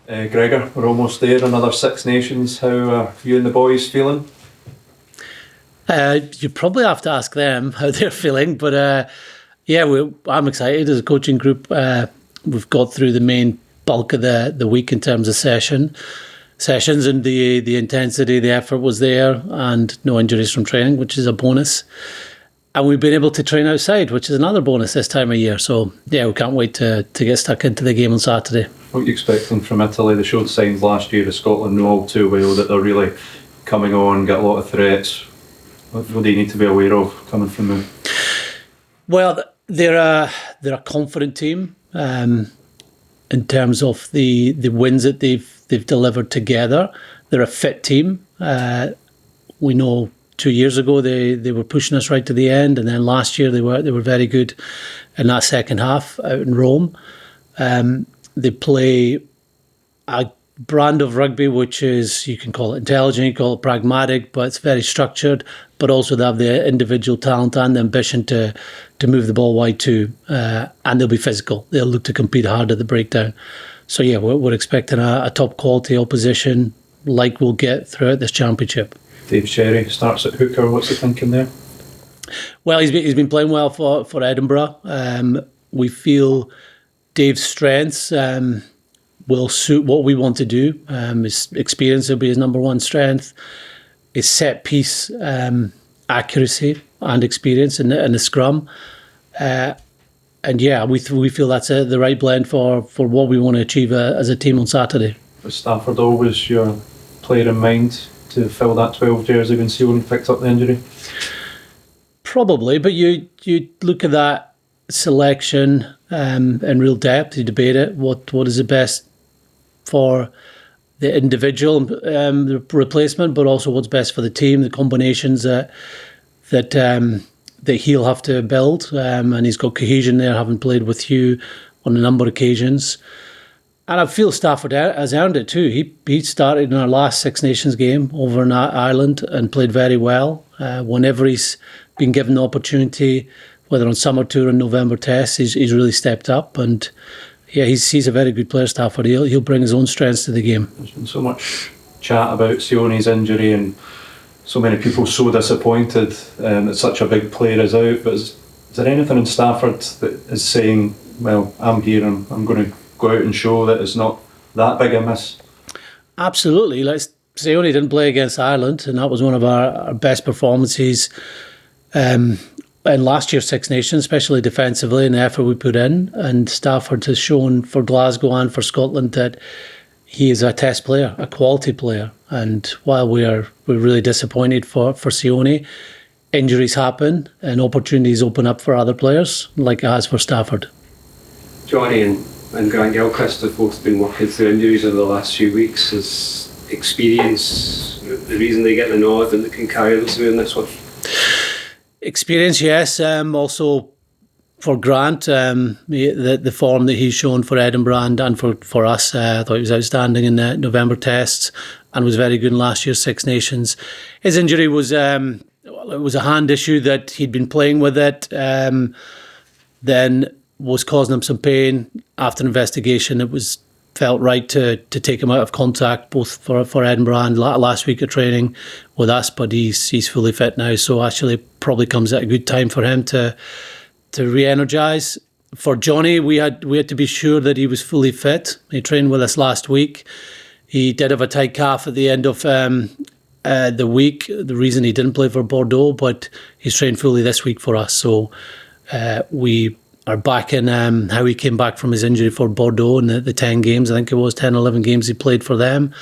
Gregor, we're almost there, another Six Nations. How are you and the boys feeling? You probably have to ask them how they're feeling, but I'm excited as a coaching group. We've got through the main bulk of the week in terms of sessions, and the intensity, the effort was there, and no injuries from training, which is a bonus. And we've been able to train outside, which is another bonus this time of year. So, we can't wait to get stuck into the game on Saturday. What are you expecting from Italy? They showed signs last year of Scotland know all too well that they're really coming on, get a lot of threats. What do you need to be aware of coming from them? Well, they're a confident team in terms of the wins that they've delivered together. They're a fit team. We know 2 years ago they were pushing us right to the end, and then last year they were very good in that second half out in Rome. They play a brand of rugby which is, you can call it intelligent, you can call it pragmatic, but it's very structured, but also they have the individual talent and the ambition to move the ball wide too, and they'll be physical. They'll look to compete hard at the breakdown. So we're expecting a top quality opposition like we'll get throughout this championship. Dave Sherry starts at hooker. What's the thinking there? Well, he's been playing well for Edinburgh. We feel Dave's strengths will suit what we want to do. His experience will be his number one strength. His set piece accuracy and experience in the scrum. We feel that's the right blend for what we want to achieve as a team on Saturday. Was Stafford always your player in mind to fill that 12 jersey when Sione picked up the injury? Probably, but you look at that selection in real depth, you debate it, what is the best for the individual the replacement, but also what's best for the team, the combinations that he'll have to build, and he's got cohesion there, having played with Hugh on a number of occasions. And I feel Stafford has earned it too. He started in our last Six Nations game over in Ireland and played very well. Whenever he's been given the opportunity, whether on summer tour or November tests, he's really stepped up. And he's a very good player, Stafford. He'll bring his own strengths to the game. There's been so much chat about Sione's injury and so many people so disappointed that such a big player is out. But is there anything in Stafford that is saying, well, I'm here and I'm going to go out and show that it's not that big a miss? Absolutely. Sione didn't play against Ireland, and that was one of our best performances in last year's Six Nations, especially defensively, and the effort we put in. And Stafford has shown for Glasgow and for Scotland that he is a test player, a quality player. And while we're really disappointed for Sione, injuries happen and opportunities open up for other players, like it has for Stafford. Johnny and Grant Gilchrist have both been working through injuries over the last few weeks. Is experience the reason they get the nod and they can carry them through in this one? Experience, yes. Also for Grant, the form that he's shown for Edinburgh and for us, I thought he was outstanding in the November tests and was very good in last year's Six Nations. His injury was it was a hand issue that he'd been playing with it, then was causing him some pain. After investigation, it was felt right to take him out of contact, both for Edinburgh and last week of training with us, but he's fully fit now, so actually probably comes at a good time for him to re-energise. For Johnny, we had to be sure that he was fully fit. He trained with us last week. He did have a tight calf at the end of the week, the reason he didn't play for Bordeaux, but he's trained fully this week for us, so we are back in how he came back from his injury for Bordeaux in the 10 games, I think it was 10, 11 games he played for them,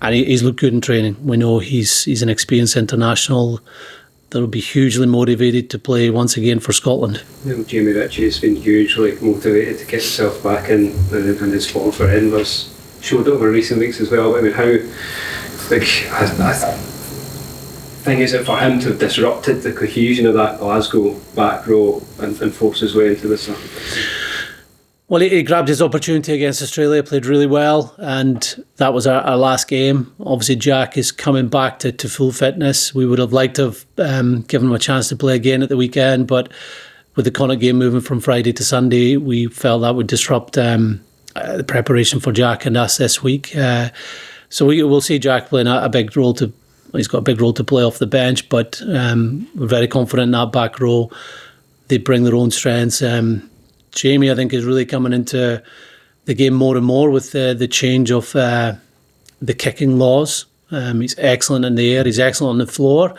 and he's looked good in training. We know he's an experienced international that will be hugely motivated to play once again for Scotland. Jamie Ritchie has been hugely motivated to get himself back in his form for Edinburgh's showed over recent weeks as well. But I mean, how thing is it for him to have disrupted the cohesion of that Glasgow back row and force his way into this? Well, he grabbed his opportunity against Australia, played really well, and that was our last game. Obviously, Jack is coming back to full fitness. We would have liked to have given him a chance to play again at the weekend, but with the Connacht game moving from Friday to Sunday, we felt that would disrupt a the preparation for Jack and us this week. So we'll see Jack playing a big role he's got a big role to play off the bench, but we're very confident in that back row. They bring their own strengths. Jamie, I think, is really coming into the game more and more with the change of the kicking laws. He's excellent in the air. He's excellent on the floor,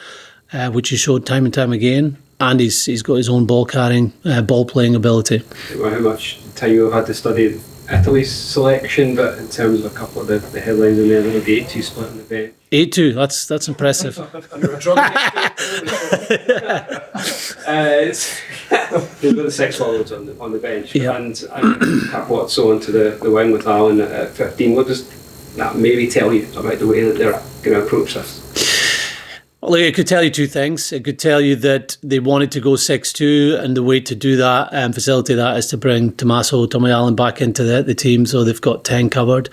which he showed time and time again. And he's got his own ball carrying, ball playing ability. How much time you've had to study Italy's selection, but in terms of a couple of the headlines in there, there was the 8-2 split on the bench. 8-2, that's impressive. They've got the 6 forwards on the bench, yeah. and Capozzo onto the wing with Allen at 15. What does that maybe tell you about the way that they're going to approach this? Well, it could tell you two things. It could tell you that they wanted to go 6-2, and the way to do that and facilitate that is to bring Tommy Allen back into the team, so they've got 10 covered.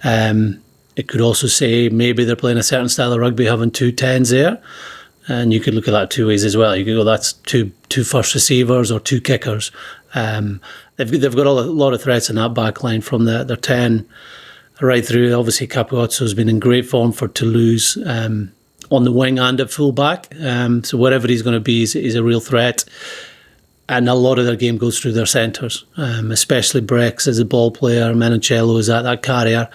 It could also say maybe they're playing a certain style of rugby, having 2 10s there, and you could look at that 2 ways as well. You could go, that's two first receivers or 2 kickers. They've got a lot of threats in that back line from their 10 right through. Obviously, Capozzo's been in great form for Toulouse. On the wing and at full-back. So wherever he's going to be, he's a real threat. And a lot of their game goes through their centres, especially Brex as a ball player, Menoncello is that carrier.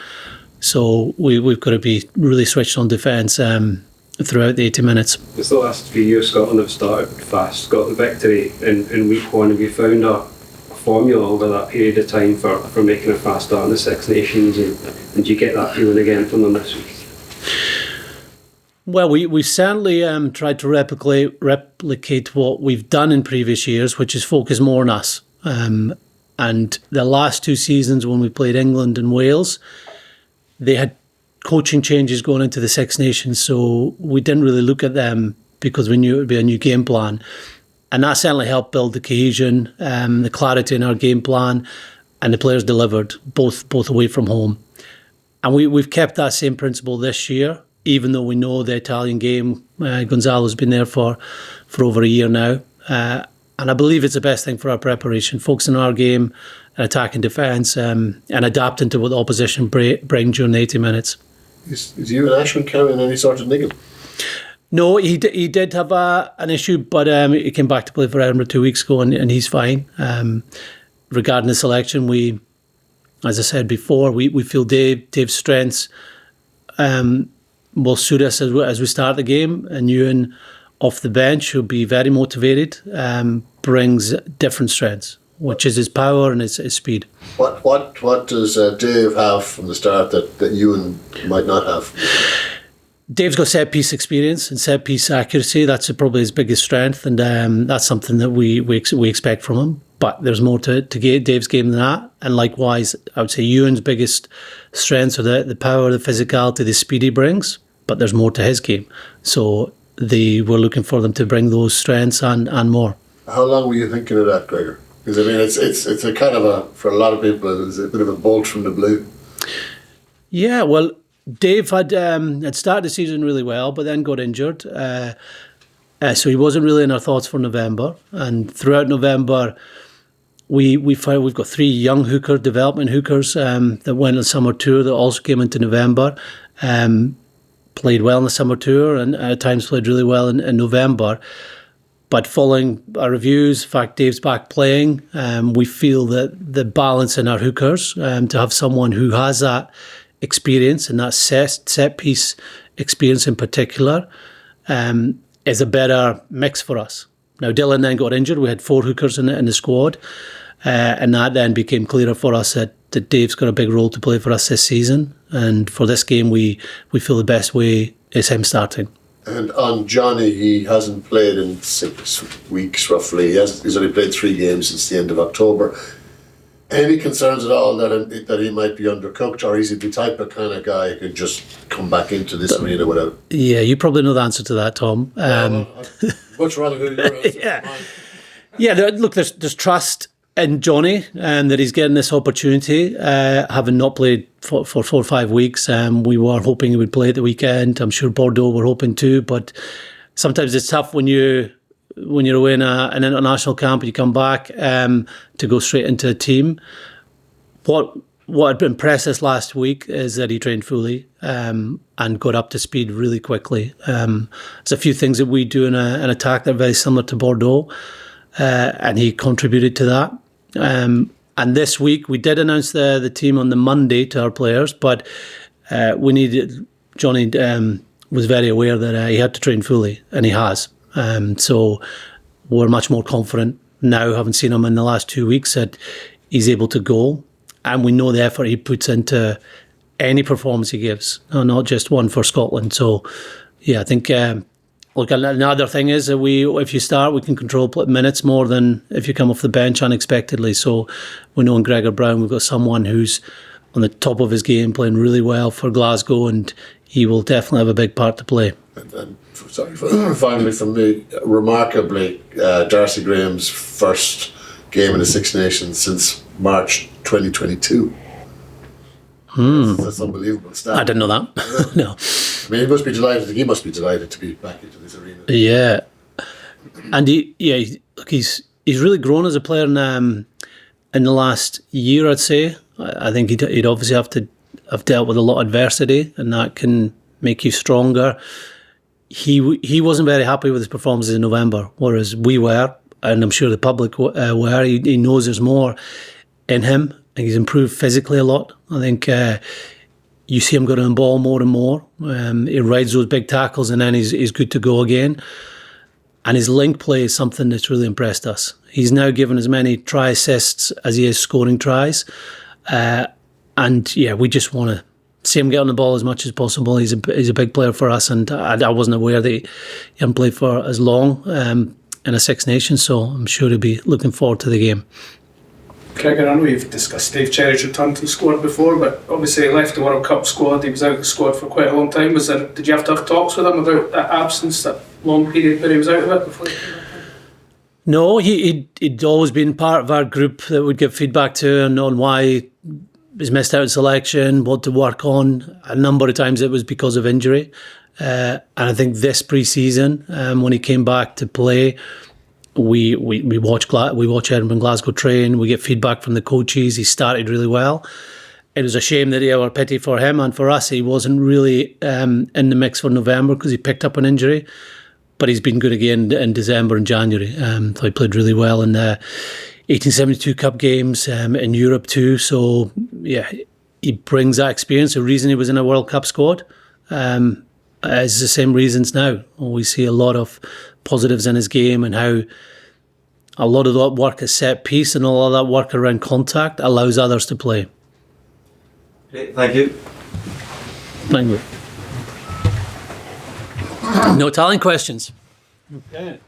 So we've got to be really switched on defence throughout the 80 minutes. It's the last few years Scotland have started fast, got the victory in week 1. Have you found a formula over that period of time for making a fast start in the Six Nations, and do you get that feeling again from them this week? Well, we certainly tried to replicate what we've done in previous years, which is focus more on us. And the last 2 seasons when we played England and Wales, they had coaching changes going into the Six Nations, so we didn't really look at them because we knew it would be a new game plan. And that certainly helped build the cohesion, the clarity in our game plan, and the players delivered, both away from home. And we've kept that same principle this year, even though we know the Italian game, Gonzalo's been there for over a year now. And I believe it's the best thing for our preparation, focusing on our game, attack and defence, and adapting to what the opposition bring during the 80 minutes. Is you and Ashwin carrying any sort of niggle? No, he did have an issue, but he came back to play for Edinburgh 2 weeks ago, and he's fine. Regarding the selection, we, as I said before, we feel Dave's strengths will suit us as we start the game, and Ewan off the bench, who'll be very motivated, brings different strengths, which is his power and his speed. What does Dave have from the start that Ewan might not have? Dave's got set-piece experience and set-piece accuracy. That's probably his biggest strength, and that's something that we expect from him. But there's more to Dave's game than that. And likewise, I would say Ewan's biggest strengths are the power, the physicality, the speed he brings. But there's more to his game. So we're looking for them to bring those strengths and more. How long were you thinking of that, Gregor? Because I mean, it's a kind of for a lot of people, it's a bit of a bolt from the blue. Yeah, well, Dave had started the season really well, but then got injured. So he wasn't really in our thoughts for November. And throughout November, we found we've got 3 young development hookers that went on summer tour that also came into November. Played well in the summer tour and at times played really well in November. But following our reviews, in fact, Dave's back playing, we feel that the balance in our hookers, to have someone who has that experience and that set piece experience in particular, is a better mix for us. Now, Dylan then got injured. We had 4 hookers in the squad, and that then became clearer for us that Dave's got a big role to play for us this season. And for this game, we feel the best way is him starting. And on Johnny, he hasn't played in 6 weeks roughly. He's only played 3 games since the end of October. Any concerns at all that he might be undercooked, or is he the type of kind of guy who could just come back into this arena without? Yeah, you probably know the answer to that, Tom. I'd much rather hear your answer. Yeah. Look, there's trust in Johnny and that he's getting this opportunity, having not played for 4 or 5 weeks. We were hoping he would play at the weekend. I'm sure Bordeaux were hoping too, but sometimes it's tough when you're away in an international camp and you come back to go straight into a team. What what impressed us last week is that he trained fully and got up to speed really quickly. There's a few things that we do in an attack that are very similar to Bordeaux, and he contributed to that. And this week we did announce the team on the Monday to our players, but we needed Johnny was very aware that he had to train fully, and he has. So we're much more confident now, having seen him in the last 2 weeks, that he's able to go. And we know the effort he puts into any performance he gives, not just one for Scotland. So, yeah, I think, look, another thing is that if you start, we can control minutes more than if you come off the bench unexpectedly. So we know in Gregor Brown we've got someone who's on the top of his game, playing really well for Glasgow, and he will definitely have a big part to play. And finally from me, remarkably, Darcy Graham's first game in the Six Nations since March 2022. That's unbelievable stat. I didn't know that. No. I mean, he must be delighted. He must be delighted to be back into this arena. Yeah, and he's really grown as a player in the last year, I'd say. I think he'd obviously have dealt with a lot of adversity, and that can make you stronger. He wasn't very happy with his performances in November, whereas we were, and I'm sure the public were. He knows there's more in him. I think he's improved physically a lot. I think you see him going on ball more and more. He rides those big tackles, and then he's good to go again. And his link play is something that's really impressed us. He's now given as many try assists as he is scoring tries. And yeah, we just want to see him get on the ball as much as possible. He's a big player for us, and I wasn't aware that he hadn't played for as long in a Six Nations, so I'm sure he'll be looking forward to the game. Gregor, I know you've discussed Dave Cherry's return to the squad before, but obviously he left the World Cup squad. He was out of the squad for quite a long time. Did you have to have talks with him about that absence, that long period where he was out of it before he came back? No, he'd always been part of our group that would give feedback to and on why he's missed out in selection, what to work on. A number of times it was because of injury. And I think this pre-season, when he came back to play, we watch Edinburgh and Glasgow train. We get feedback from the coaches. He started really well. It was a shame that or pity for him and for us. He wasn't really in the mix for November because he picked up an injury. But he's been good again in December and January. So he played really well in the 1872 Cup games in Europe too. So yeah, he brings that experience. The reason he was in a World Cup squad is the same reasons now. We see a lot of positives in his game and how a lot of that work is set piece and all of that work around contact allows others to play. Great, thank you. Thank you. No talent questions. Okay.